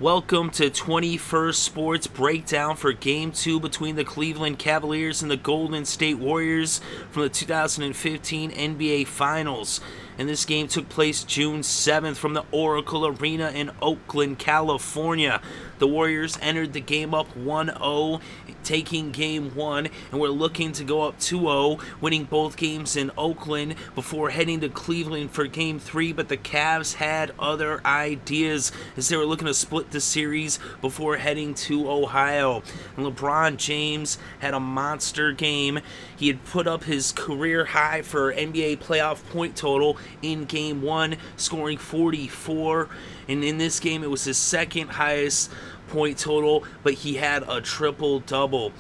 Welcome to 21st Sports Breakdown for Game 2 between the Cleveland Cavaliers and the Golden State Warriors from the 2015 NBA Finals. And this game took place June 7th from the Oracle Arena in Oakland, California. The Warriors entered the game up 1-0, taking Game 1, and were looking to go up 2-0, winning both games in Oakland before heading to Cleveland for Game 3, but the Cavs had other ideas as they were looking to split the series before heading to Ohio. And LeBron James had a monster game. He had put up his career high for NBA playoff point total in Game 1, scoring 44, and in this game it was his second highest point total, but he had a triple-double.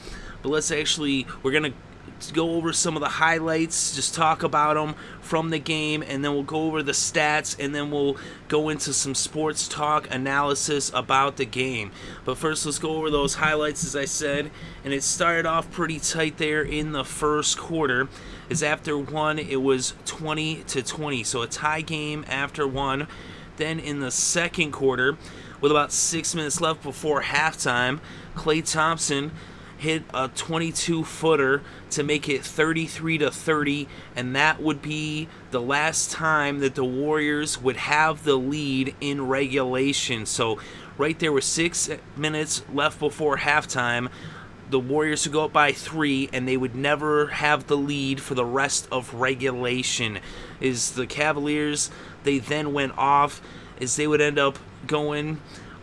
But we're going to go over some of the highlights, just talk about them from the game, and then we'll go over the stats, and then we'll go into some sports talk analysis about the game. But first, let's go over those highlights, as I said, and it started off pretty tight there in the first quarter, as after one, it was 20-20, so a tie game after one. Then in the second quarter, with about 6 minutes left before halftime, Klay Thompson hit a 22-footer to make it 33-30, and that would be the last time that the Warriors would have the lead in regulation. So right there with 6 minutes left before halftime, the Warriors would go up by 3, and they would never have the lead for the rest of regulation. Is the Cavaliers, they then went off, as they would end up going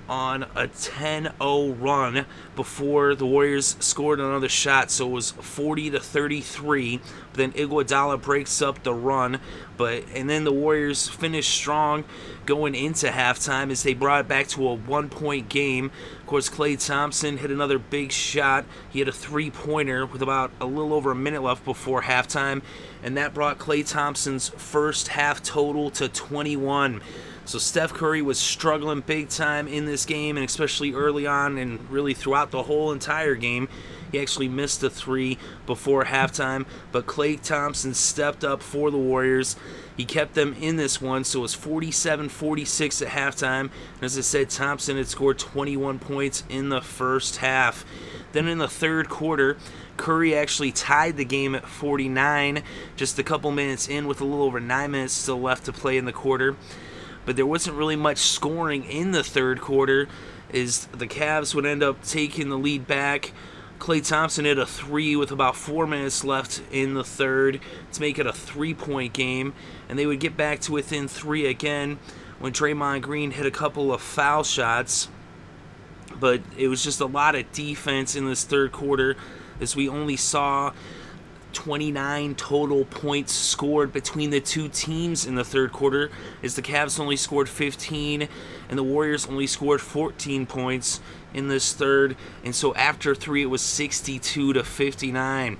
on a 10-0 run before the Warriors scored another shot, so it was 40-33. But then Iguodala breaks up the run, and then the Warriors finished strong going into halftime as they brought it back to a 1-point game. Of course, Klay Thompson hit another big shot. He had a three-pointer with about a little over a minute left before halftime, and that brought Klay Thompson's first half total to 21. So Steph Curry was struggling big time in this game, and especially early on and really throughout the whole entire game. He actually missed a three before halftime, but Klay Thompson stepped up for the Warriors. He kept them in this one, so it was 47-46 at halftime. And as I said, Thompson had scored 21 points in the first half. Then in the third quarter, Curry actually tied the game at 49, just a couple minutes in with a little over 9 minutes still left to play in the quarter. But there wasn't really much scoring in the third quarter, as the Cavs would end up taking the lead back. Klay Thompson hit a three with about 4 minutes left in the third to make it a 3-point game, and they would get back to within 3 again when Draymond Green hit a couple of foul shots. But it was just a lot of defense in this third quarter, as we only saw 29 total points scored between the two teams in the third quarter, as the Cavs only scored 15 and the Warriors only scored 14 points in this third. And so after 3, it was 62-59.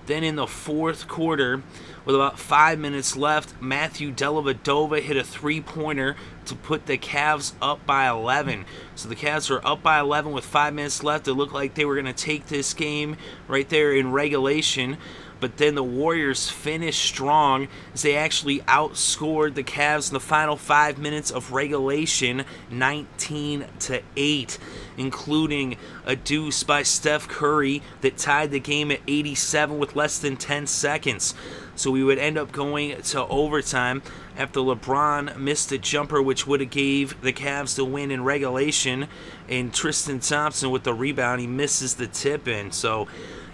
Then in the fourth quarter, with about 5 minutes left, Matthew Dellavedova hit a three-pointer to put the Cavs up by 11. So the Cavs were up by 11 with 5 minutes left. It looked like they were going to take this game right there in regulation. But then the Warriors finished strong as they actually outscored the Cavs in the final 5 minutes of regulation 19-8, including a deuce by Steph Curry that tied the game at 87 with less than 10 seconds. So we would end up going to overtime after LeBron missed a jumper, which would have gave the Cavs the win in regulation, and Tristan Thompson with the rebound, he misses the tip-in. So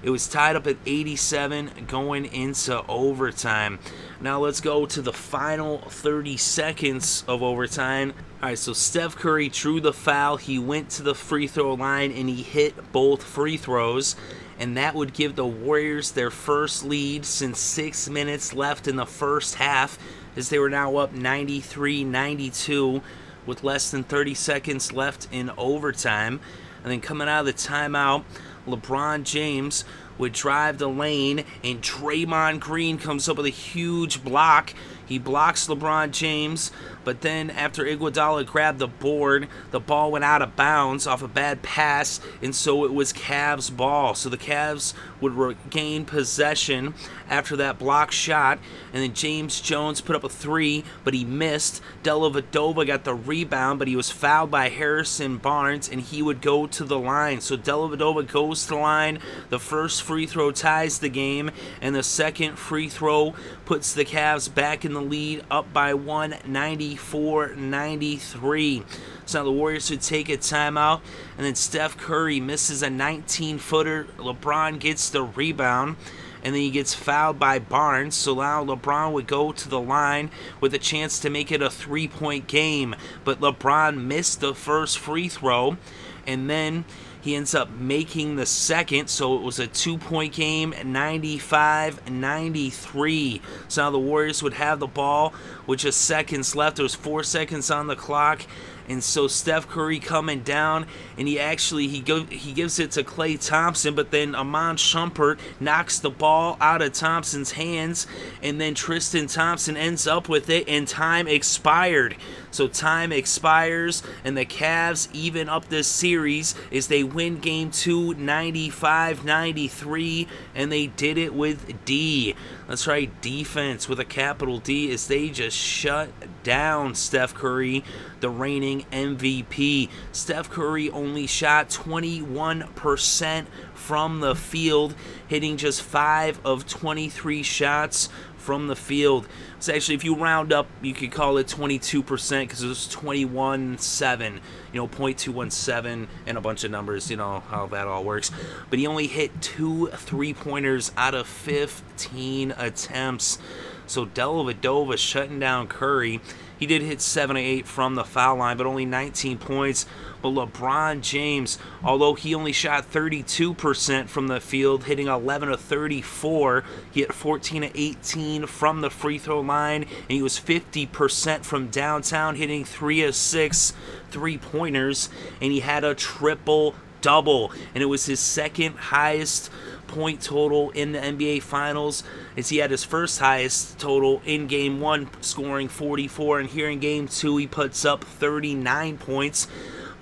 it was tied up at 87 going into overtime. Now let's go to the final 30 seconds of overtime. All right, so Steph Curry drew the foul. He went to the free throw line and he hit both free throws. And that would give the Warriors their first lead since 6 minutes left in the first half, as they were now up 93-92 with less than 30 seconds left in overtime. And then coming out of the timeout, LeBron James would drive the lane, and Draymond Green comes up with a huge block. He blocks LeBron James, but then after Iguodala grabbed the board, the ball went out of bounds off a bad pass, and so it was Cavs' ball. So the Cavs would regain possession after that block shot, and then James Jones put up a three, but he missed. Dellavedova got the rebound, but he was fouled by Harrison Barnes, and he would go to the line. So Dellavedova goes to the line. The first free throw ties the game, and the second free throw puts the Cavs back in the lead, up by 194-93. So now the Warriors would take a timeout, and then Steph Curry misses a 19-footer. LeBron gets the rebound, and then he gets fouled by Barnes. So now LeBron would go to the line with a chance to make it a three-point game, but LeBron missed the first free throw, and then he ends up making the second, so it was a two-point game, 95-93. So now the Warriors would have the ball with just seconds left. There was 4 seconds on the clock, and so Steph Curry coming down, and he gives it to Klay Thompson, but then Iman Shumpert knocks the ball out of Thompson's hands, and then Tristan Thompson ends up with it, and time expired. So time expires, and the Cavs even up this series as they win Game 2, 95-93, and they did it with D. That's right, defense with a capital D, as they just shut down Steph Curry, the reigning MVP. Steph Curry only shot 21% from the field, hitting just 5 of 23 shots from the field. So actually, if you round up, you could call it 22% because it was 21-7, 0.217 and a bunch of numbers, how that all works. But he only hit 2 3-pointers out of 15 attempts. So Dellavedova shutting down Curry. He did hit 7 of 8 from the foul line, but only 19 points. But LeBron James, although he only shot 32% from the field, hitting 11 of 34, he hit 14 of 18 from the free throw line, and he was 50% from downtown, hitting 3 of 6 3-pointers, and he had a triple-double, and it was his second highest point total in the NBA Finals, as he had his first highest total in Game 1, scoring 44, and here in Game 2 he puts up 39 points.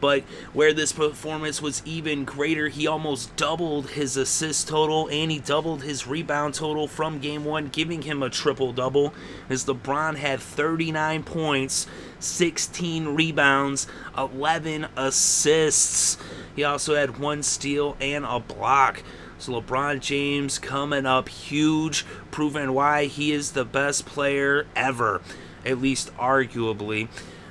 But where this performance was even greater, he almost doubled his assist total, and he doubled his rebound total from Game 1, giving him a triple-double, as LeBron had 39 points, 16 rebounds, 11 assists. He also had 1 steal and a block. So LeBron James coming up huge, proving why he is the best player ever, at least arguably.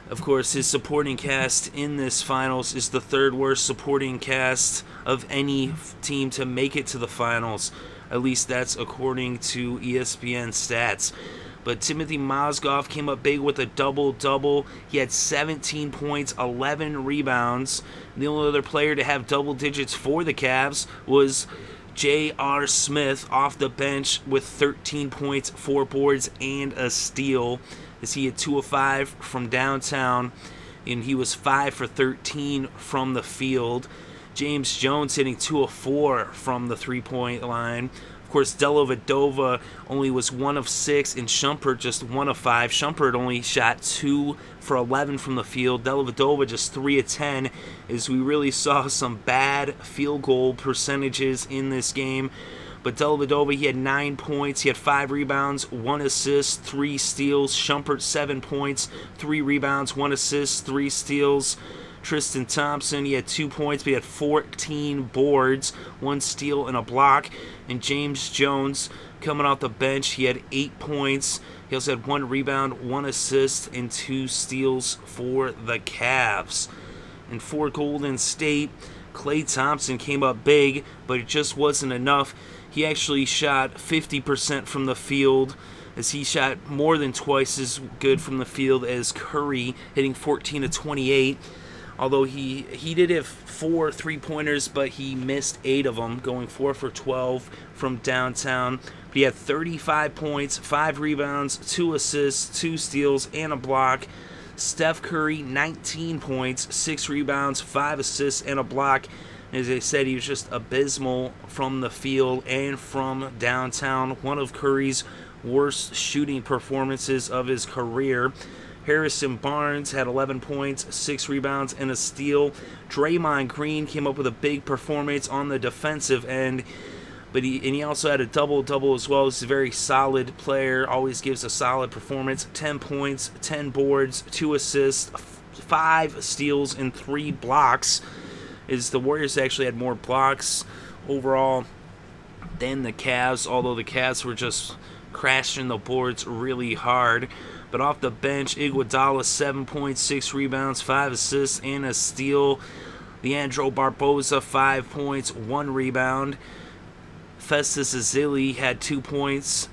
Of course, his supporting cast in this finals is the 3rd worst supporting cast of any team to make it to the finals. At least that's according to ESPN stats. But Timofey Mozgov came up big with a double-double. He had 17 points, 11 rebounds. The only other player to have double digits for the Cavs was J.R. Smith off the bench with 13 points, 4 boards, and a steal, as he had 2 of 5 from downtown, and he was 5 for 13 from the field. James Jones hitting 2 of 4 from the 3-point line. Of course, Dellavedova only was 1 of 6, and Shumpert just 1 of 5. Shumpert only shot 2 for 11 from the field. Dellavedova just 3 of 10, as we really saw some bad field goal percentages in this game. But Dellavedova, he had 9 points, he had 5 rebounds, 1 assist, 3 steals. Shumpert, 7 points, 3 rebounds, 1 assist, 3 steals. Tristan Thompson, he had 2 points, but he had 14 boards, 1 steal and a block. And James Jones, coming off the bench, he had 8 points. He also had 1 rebound, 1 assist, and 2 steals for the Cavs. And for Golden State, Klay Thompson came up big, but it just wasn't enough. He actually shot 50% from the field, as he shot more than twice as good from the field as Curry, hitting 14 of 28. Although he did have 4 3-pointers, but he missed 8 of them, going 4 for 12 from downtown. But he had 35 points, 5 rebounds, 2 assists, 2 steals, and a block. Steph Curry, 19 points, 6 rebounds, 5 assists, and a block. As I said, he was just abysmal from the field and from downtown. One of Curry's worst shooting performances of his career. Harrison Barnes had 11 points, 6 rebounds, and a steal. Draymond Green came up with a big performance on the defensive end, but he also had a double-double as well. He's a very solid player, always gives a solid performance. 10 points, 10 boards, 2 assists, 5 steals, and 3 blocks. The Warriors actually had more blocks overall than the Cavs, although the Cavs were just crashing the boards really hard. But off the bench, Iguodala, 7 points, 6 rebounds, 5 assists, and a steal. Leandro Barbosa, 5 points, 1 rebound. Festus Ezeli had 2 points.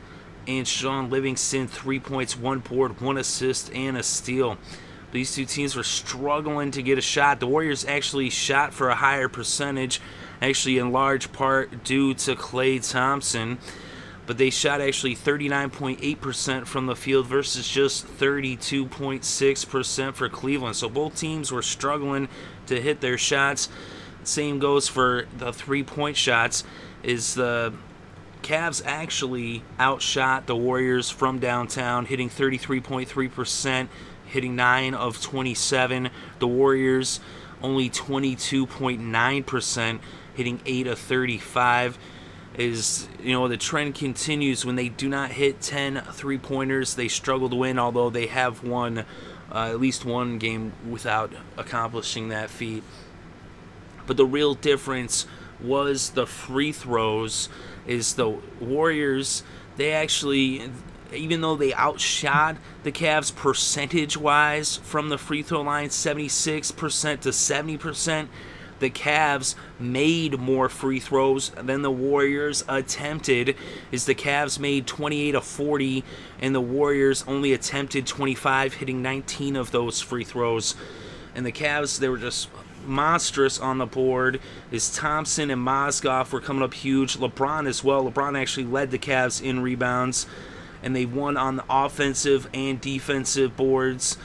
And Shaun Livingston, 3 points, 1 board, 1 assist, and a steal. These two teams were struggling to get a shot. The Warriors actually shot for a higher percentage, actually in large part due to Klay Thompson. But they shot actually 39.8% from the field versus just 32.6% for Cleveland. So both teams were struggling to hit their shots. Same goes for the three-point shots. The Cavs actually outshot the Warriors from downtown, hitting 33.3%, hitting 9 of 27. The Warriors only 22.9%, hitting 8 of 35. The trend continues. When they do not hit 10 three-pointers, they struggle to win, although they have won at least one game without accomplishing that feat. But the real difference was the free throws. The Warriors, they actually, even though they outshot the Cavs percentage-wise from the free throw line, 76% to 70%, the Cavs made more free throws than the Warriors attempted. The Cavs made 28 of 40, and the Warriors only attempted 25, hitting 19 of those free throws. And the Cavs, they were just monstrous on the board. Thompson and Mozgov were coming up huge. LeBron as well. LeBron actually led the Cavs in rebounds, and they won on the offensive and defensive boards,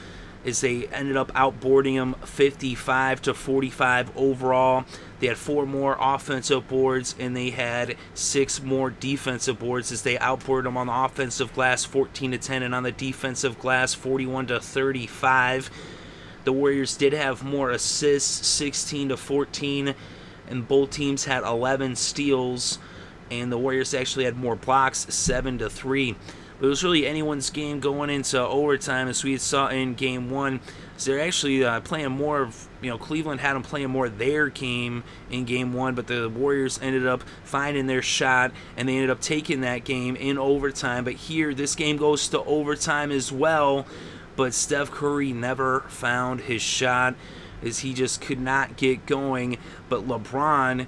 they ended up outboarding them 55 to 45 overall. They had 4 more offensive boards, and they had 6 more defensive boards as they outboarded them on the offensive glass 14 to 10, and on the defensive glass 41 to 35. The Warriors did have more assists, 16 to 14, and both teams had 11 steals, and the Warriors actually had more blocks, 7 to 3. But it was really anyone's game going into overtime, as we saw in Game 1. So they're actually playing more of, Cleveland had them playing more of their game in Game 1, but the Warriors ended up finding their shot, and they ended up taking that game in overtime. But here, this game goes to overtime as well, but Steph Curry never found his shot, as he just could not get going. But LeBron,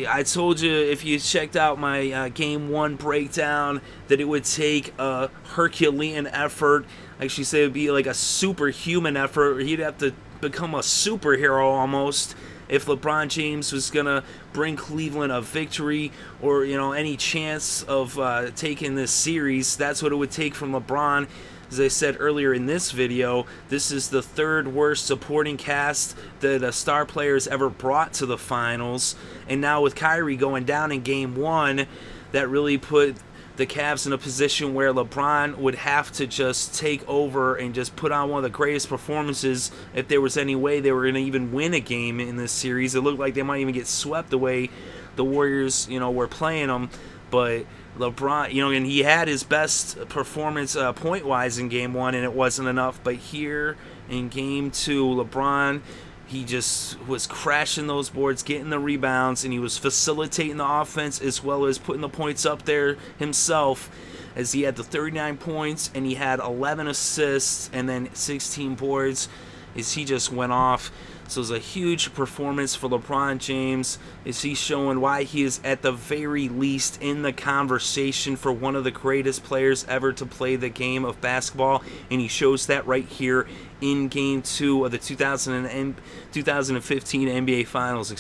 I told you, if you checked out my Game 1 breakdown, that it would take a Herculean effort. I actually say it would be like a superhuman effort. He'd have to become a superhero almost if LeBron James was going to bring Cleveland a victory or, any chance of taking this series. That's what it would take from LeBron. As I said earlier in this video, this is the 3rd worst supporting cast that a star player has ever brought to the finals. And now with Kyrie going down in Game 1, that really put the Cavs in a position where LeBron would have to just take over and just put on one of the greatest performances if there was any way they were going to even win a game in this series. It looked like they might even get swept the way the Warriors, were playing them. But LeBron, and he had his best performance point-wise in Game 1, and it wasn't enough. But here in Game 2, LeBron, he just was crashing those boards, getting the rebounds, and he was facilitating the offense as well as putting the points up there himself, as he had the 39 points, and he had 11 assists and then 16 boards, as he just went off. So it was a huge performance for LeBron James, as he's showing why he is at the very least in the conversation for one of the greatest players ever to play the game of basketball, and he shows that right here in Game 2 of the 2015 NBA Finals,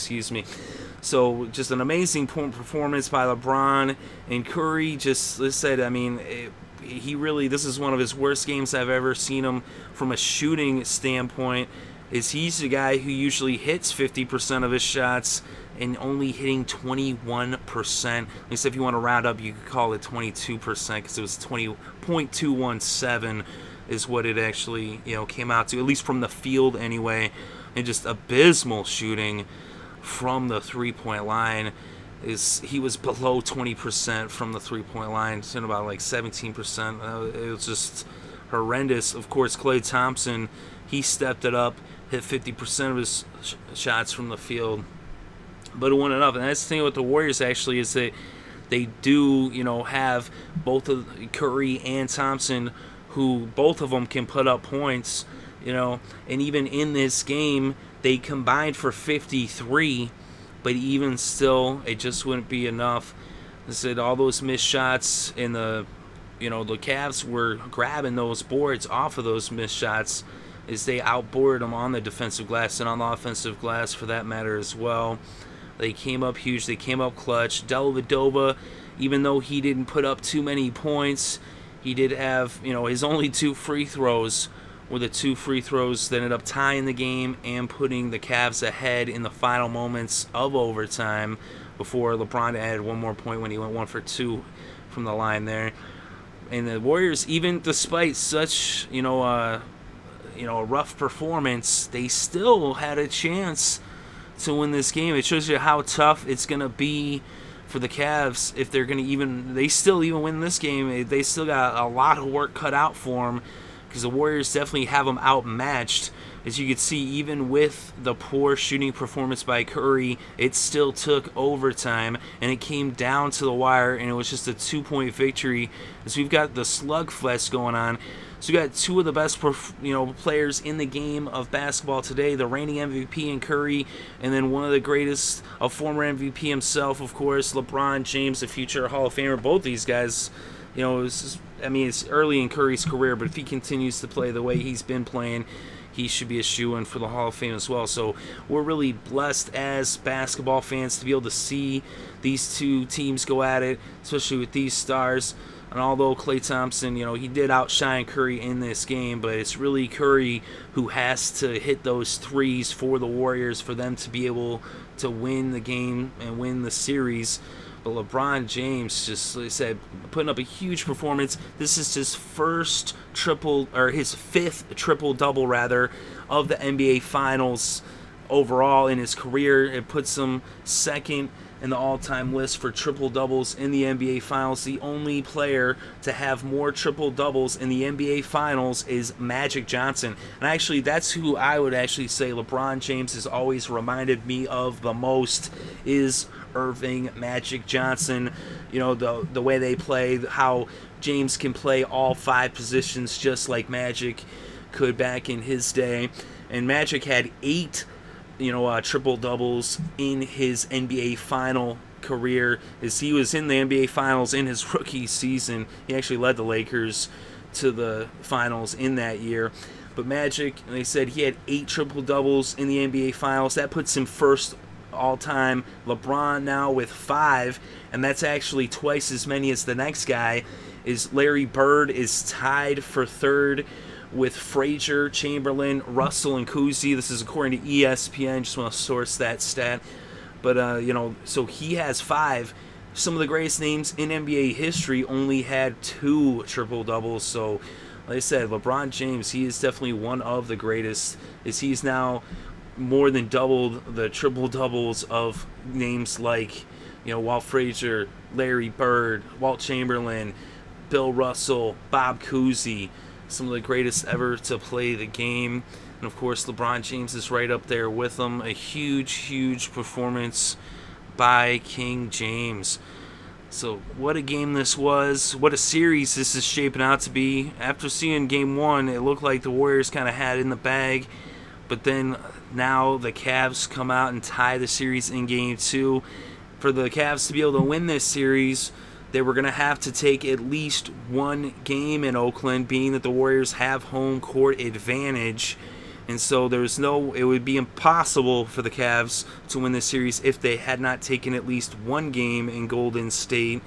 So just an amazing performance by LeBron, and Curry just, let's say, this is one of his worst games I've ever seen him from a shooting standpoint. is he's the guy who usually hits 50% of his shots and only hitting 21%. At least if you want to round up, you could call it 22% because it was 20.217 is what it actually, came out to, at least from the field anyway. And just abysmal shooting from the three-point line. He was below 20% from the three-point line, it's in about like 17%. It was just horrendous. Of course, Klay Thompson, he stepped it up, hit 50% of his shots from the field, but it wasn't enough. And that's the thing with the Warriors actually, is that they do, have both of Curry and Thompson, who both of them can put up points, and even in this game, they combined for 53, but even still, it just wouldn't be enough. I said all those missed shots in the Cavs were grabbing those boards off of those missed shots as they outboarded them on the defensive glass and on the offensive glass for that matter as well. They came up huge. They came up clutch. Dellavedova, even though he didn't put up too many points, he did have, his only 2 free throws were the 2 free throws that ended up tying the game and putting the Cavs ahead in the final moments of overtime before LeBron added 1 more point when he went 1 for 2 from the line there. And the Warriors, even despite such, a rough performance, they still had a chance to win this game. It shows you how tough it's going to be for the Cavs if they're going to they still win this game. They still got a lot of work cut out for them, because the Warriors definitely have them outmatched. As you can see, even with the poor shooting performance by Curry, it still took overtime, and it came down to the wire, and it was just a 2-point victory. As we've got the slugfest going on. So we got 2 of the best, players in the game of basketball today, the reigning MVP in Curry, and then one of the greatest, a former MVP himself, of course, LeBron James, a future Hall of Famer. Both these guys, it's early in Curry's career, but if he continues to play the way he's been playing, he should be a shoo-in for the Hall of Fame as well. So we're really blessed as basketball fans to be able to see these 2 teams go at it, especially with these stars. And although Klay Thompson, he did outshine Curry in this game, but it's really Curry who has to hit those threes for the Warriors for them to be able to win the game and win the series. But LeBron James, just like I said, putting up a huge performance. This is his his 5th triple-double, rather, of the NBA Finals overall in his career. It puts him 2nd in the all-time list for triple-doubles in the NBA Finals. The only player to have more triple-doubles in the NBA Finals is Magic Johnson. And actually, that's who I would actually say LeBron James has always reminded me of the most, is Irving Magic Johnson. The way they play, how James can play all 5 positions just like Magic could back in his day. And Magic had 8 triple-doubles in his NBA final career, as he was in the NBA Finals in his rookie season. He actually led the Lakers to the finals in that year. But Magic, they said he had 8 triple-doubles in the NBA Finals. That puts him 1st all-time. LeBron now with 5, and that's actually twice as many as the next guy. Is Larry Bird is tied for 3rd with Frazier, Chamberlain, Russell, and Cousy. This is according to ESPN. Just want to source that stat. But, so he has 5. Some of the greatest names in NBA history only had 2 triple-doubles. So, like I said, LeBron James, he is definitely one of the greatest, as he's now more than doubled the triple-doubles of names like, Walt Frazier, Larry Bird, Walt Chamberlain, Bill Russell, Bob Cousy, some of the greatest ever to play the game. And of course, LeBron James is right up there with them. A huge performance by King James. So what a game this was. What a series this is shaping out to be. After seeing game 1, it looked like the Warriors kind of had it in the bag. But then now the Cavs come out and tie the series in game 2. For the Cavs to be able to win this series, they were going to have to take at least 1 game in Oakland, being that the Warriors have home court advantage. And so it would be impossible for the Cavs to win this series if they had not taken at least 1 game in Golden State.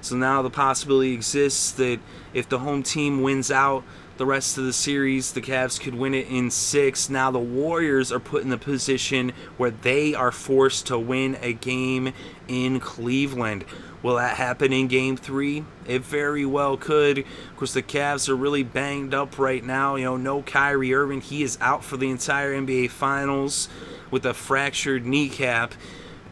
So now the possibility exists that if the home team wins out, the rest of the series, the Cavs could win it in 6. Now the Warriors are put in the position where they are forced to win a game in Cleveland. Will that happen in Game 3? It very well could. Of course, the Cavs are really banged up right now. No Kyrie Irving. He is out for the entire NBA Finals with a fractured kneecap.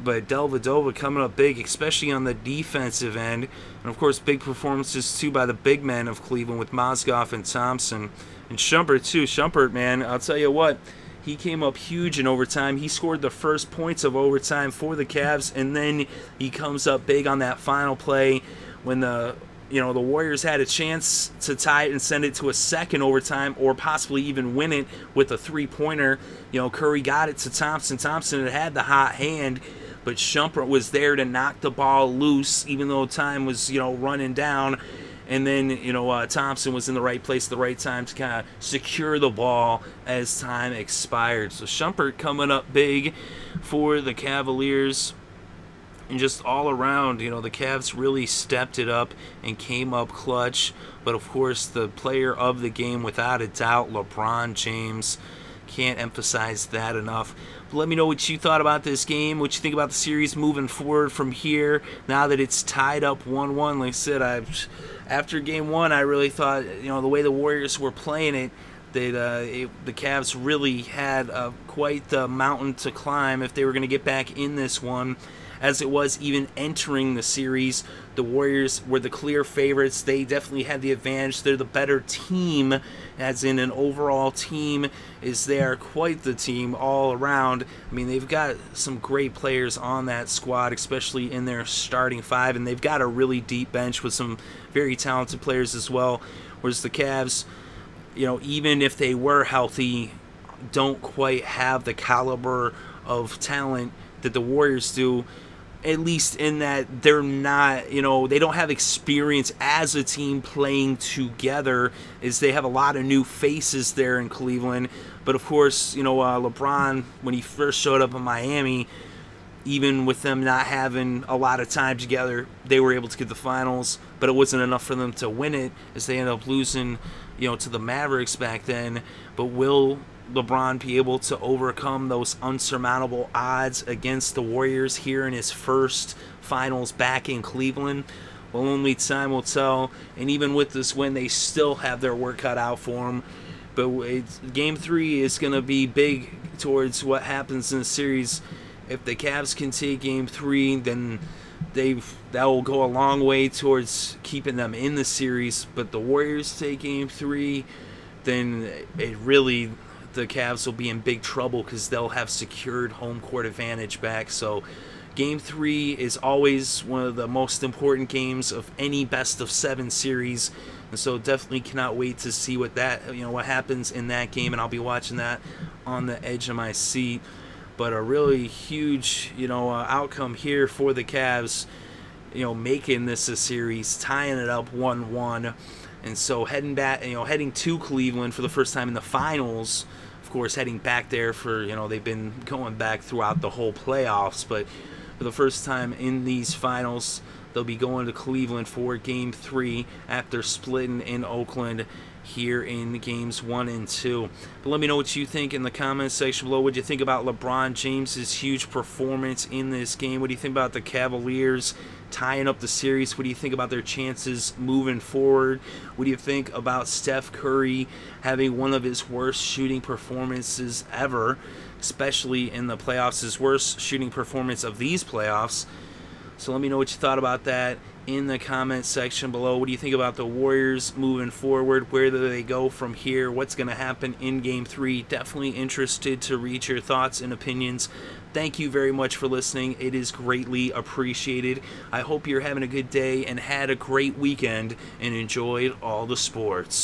But Dellavedova coming up big, especially on the defensive end. And, of course, big performances, too, by the big men of Cleveland with Mozgov and Thompson. And Shumpert, too. Shumpert, man, I'll tell you what. He came up huge in overtime. He scored the first points of overtime for the Cavs, and then he comes up big on that final play when the Warriors had a chance to tie it and send it to a second overtime or possibly even win it with a three-pointer. Curry got it to Thompson. Thompson had the hot hand, but Shumpert was there to knock the ball loose even though time was, running down. And then, Thompson was in the right place at the right time to kind of secure the ball as time expired. So Shumpert coming up big for the Cavaliers. And just all around, the Cavs really stepped it up and came up clutch. But, of course, the player of the game, without a doubt, LeBron James. Can't emphasize that enough. But let me know what you thought about this game, what you think about the series moving forward from here, now that it's tied up 1-1. Like I said, after Game 1, I really thought, the way the Warriors were playing it, that the Cavs really had quite the mountain to climb if they were going to get back in this one. As it was even entering the series, the Warriors were the clear favorites. They definitely had the advantage. They're the better team, as in an overall team. They are quite the team all around. I mean, they've got some great players on that squad, especially in their starting 5, and they've got a really deep bench with some very talented players as well. Whereas the Cavs, even if they were healthy, don't quite have the caliber of talent that the Warriors do. At least in that they're not, they don't have experience as a team playing together, as they have a lot of new faces there in Cleveland. But of course, LeBron, when he first showed up in Miami, even with them not having a lot of time together, they were able to get the finals, but it wasn't enough for them to win it, as they ended up losing, to the Mavericks back then. But will LeBron be able to overcome those unsurmountable odds against the Warriors here in his first finals back in Cleveland? Well, only time will tell. And even with this win, they still have their work cut out for them. But Game 3 is going to be big towards what happens in the series. If the Cavs can take Game 3, then that will go a long way towards keeping them in the series. But the Warriors take Game 3, then the Cavs will be in big trouble because they'll have secured home court advantage back. So Game 3 is always one of the most important games of any best-of-7 series. And so definitely cannot wait to see what happens in that game, and I'll be watching that on the edge of my seat. But a really huge, outcome here for the Cavs, making this a series, tying it up 1-1. And so heading to Cleveland for the first time in the finals. Of course, heading back there for, they've been going back throughout the whole playoffs, but for the first time in these finals, they'll be going to Cleveland for Game 3 after splitting in Oakland here in Games 1 and 2. But let me know what you think in the comments section below. What do you think about LeBron James's huge performance in this game? What do you think about the Cavaliers tying up the series? What do you think about their chances moving forward? What do you think about Steph Curry having one of his worst shooting performances ever, especially in the playoffs, his worst shooting performance of these playoffs? So let me know what you thought about that in the comments section below. What do you think about the Warriors moving forward? Where do they go from here? What's going to happen in Game 3? Definitely interested to read your thoughts and opinions. Thank you very much for listening. It is greatly appreciated. I hope you're having a good day and had a great weekend and enjoyed all the sports.